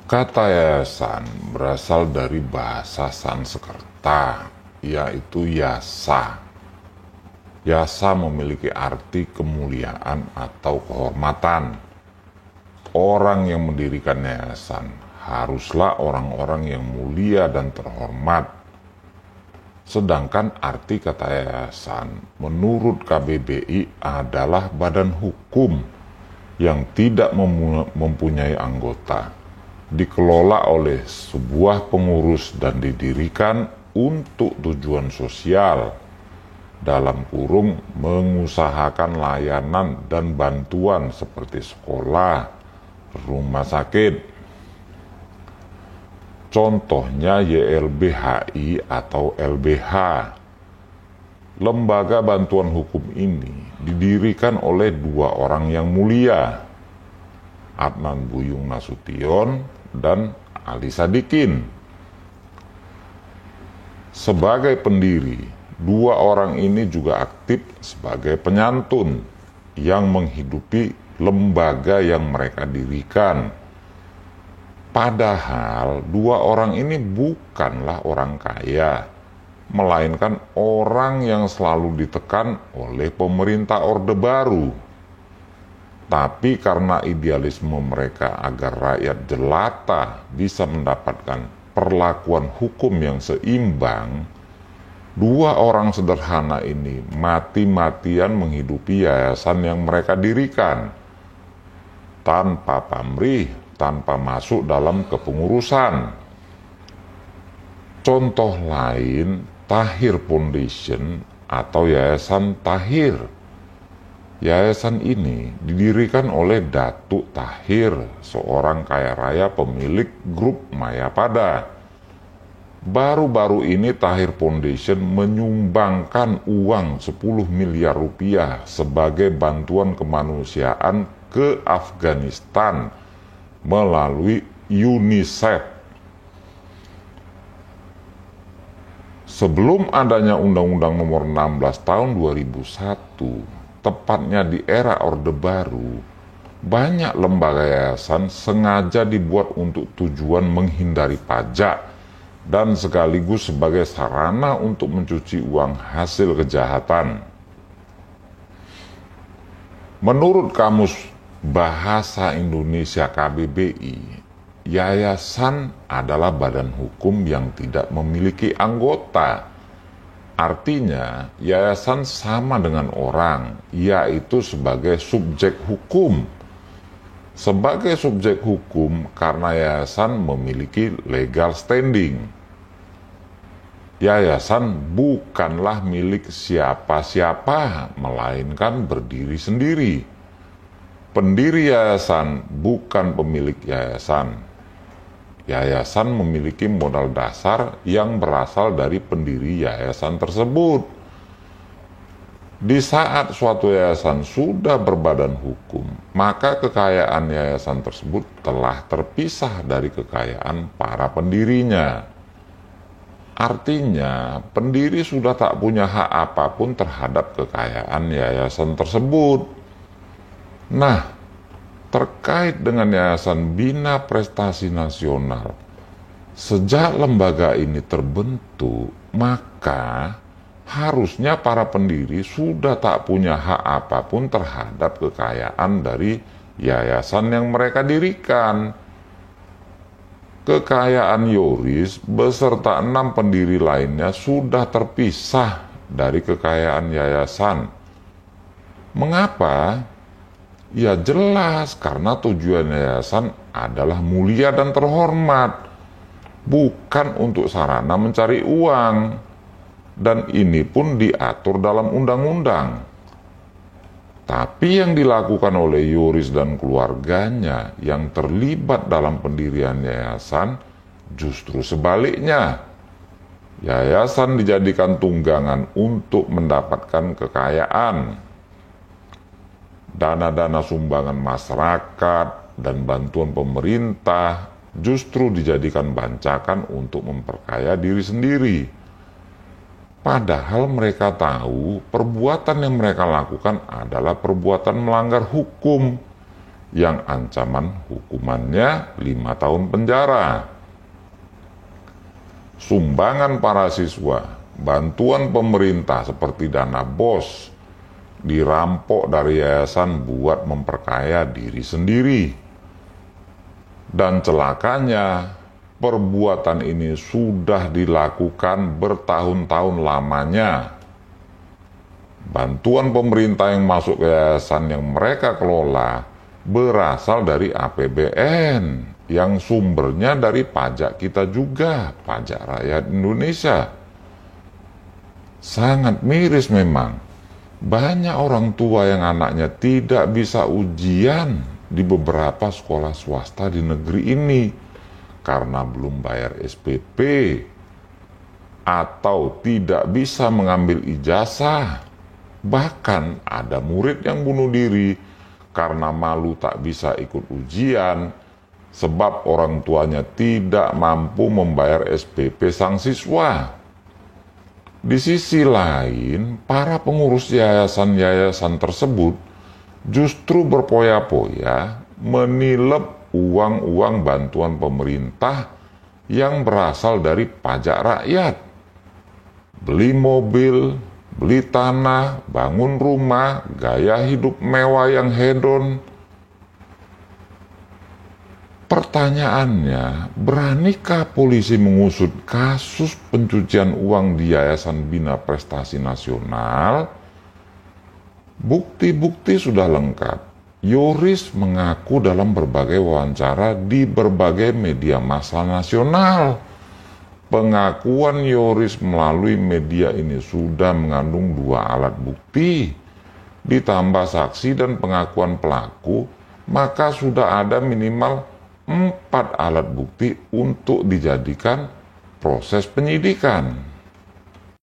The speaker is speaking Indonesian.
Kata yayasan berasal dari bahasa Sanskerta, yaitu yasa. Yasa memiliki arti kemuliaan atau kehormatan. Orang yang mendirikan yayasan haruslah orang-orang yang mulia dan terhormat. Sedangkan arti kata yayasan menurut KBBI adalah badan hukum yang tidak mempunyai anggota, dikelola oleh sebuah pengurus dan didirikan untuk tujuan sosial, dalam kurung mengusahakan layanan dan bantuan seperti sekolah, rumah sakit. Contohnya YLBHI atau LBH. Lembaga bantuan hukum ini didirikan oleh dua orang yang mulia, Adnan Buyung Nasution dan Ali Sadikin. Sebagai pendiri, dua orang ini juga aktif sebagai penyantun yang menghidupi lembaga yang mereka dirikan. Padahal dua orang ini bukanlah orang kaya, melainkan orang yang selalu ditekan oleh pemerintah Orde Baru. Tapi karena idealisme mereka agar rakyat jelata bisa mendapatkan perlakuan hukum yang seimbang, dua orang sederhana ini mati-matian menghidupi yayasan yang mereka dirikan, tanpa pamrih, tanpa masuk dalam kepengurusan. Contoh lain, Tahir Foundation atau Yayasan Tahir. Yayasan ini didirikan oleh Datuk Tahir, seorang kaya raya pemilik grup Mayapada. Baru-baru ini Tahir Foundation menyumbangkan uang 10 miliar rupiah sebagai bantuan kemanusiaan ke Afghanistan melalui UNICEF. Sebelum adanya Undang-Undang Nomor 16 Tahun 2001, tepatnya di era Orde Baru, banyak lembaga yayasan sengaja dibuat untuk tujuan menghindari pajak dan sekaligus sebagai sarana untuk mencuci uang hasil kejahatan. Menurut Kamus Bahasa Indonesia KBBI, yayasan adalah badan hukum yang tidak memiliki anggota. Artinya, yayasan sama dengan orang, yaitu sebagai subjek hukum. Sebagai subjek hukum karena yayasan memiliki legal standing. Yayasan bukanlah milik siapa-siapa, melainkan berdiri sendiri. Pendiri yayasan bukan pemilik yayasan. Yayasan memiliki modal dasar yang berasal dari pendiri yayasan tersebut. Di saat suatu yayasan sudah berbadan hukum, maka kekayaan yayasan tersebut telah terpisah dari kekayaan para pendirinya. Artinya, pendiri sudah tak punya hak apapun terhadap kekayaan yayasan tersebut. Nah, terkait dengan Yayasan Bina Prestasi Nasional, sejak lembaga ini terbentuk, maka harusnya para pendiri sudah tak punya hak apapun terhadap kekayaan dari yayasan yang mereka dirikan. Kekayaan Yoris beserta 6 pendiri lainnya sudah terpisah dari kekayaan yayasan. Mengapa? Ya jelas, karena tujuan yayasan adalah mulia dan terhormat, bukan untuk sarana mencari uang. Dan ini pun diatur dalam undang-undang. Tapi yang dilakukan oleh Yoris dan keluarganya yang terlibat dalam pendirian yayasan justru sebaliknya. Yayasan dijadikan tunggangan untuk mendapatkan kekayaan. Dana-dana sumbangan masyarakat dan bantuan pemerintah justru dijadikan bancakan untuk memperkaya diri sendiri. Padahal mereka tahu perbuatan yang mereka lakukan adalah perbuatan melanggar hukum yang ancaman hukumannya 5 tahun penjara. Sumbangan para siswa, bantuan pemerintah seperti dana BOS, dirampok dari yayasan buat memperkaya diri sendiri. Dan celakanya, perbuatan ini sudah dilakukan bertahun-tahun lamanya. Bantuan pemerintah yang masuk ke yayasan yang mereka kelola berasal dari APBN yang sumbernya dari pajak kita juga, pajak rakyat Indonesia. Sangat miris memang. Banyak orang tua yang anaknya tidak bisa ujian di beberapa sekolah swasta di negeri ini karena belum bayar SPP atau tidak bisa mengambil ijazah. Bahkan ada murid yang bunuh diri karena malu tak bisa ikut ujian sebab orang tuanya tidak mampu membayar SPP sang siswa. Di sisi lain, para pengurus yayasan-yayasan tersebut justru berpoya-poya menilep uang-uang bantuan pemerintah yang berasal dari pajak rakyat. Beli mobil, beli tanah, bangun rumah, gaya hidup mewah yang hedon. Pertanyaannya, beranikah polisi mengusut kasus pencucian uang di Yayasan Bina Prestasi Nasional? Bukti-bukti sudah lengkap. Yoris mengaku dalam berbagai wawancara di berbagai media massa nasional. Pengakuan Yoris melalui media ini sudah mengandung 2 alat bukti. Ditambah saksi dan pengakuan pelaku, maka sudah ada minimal 4 alat bukti untuk dijadikan proses penyidikan.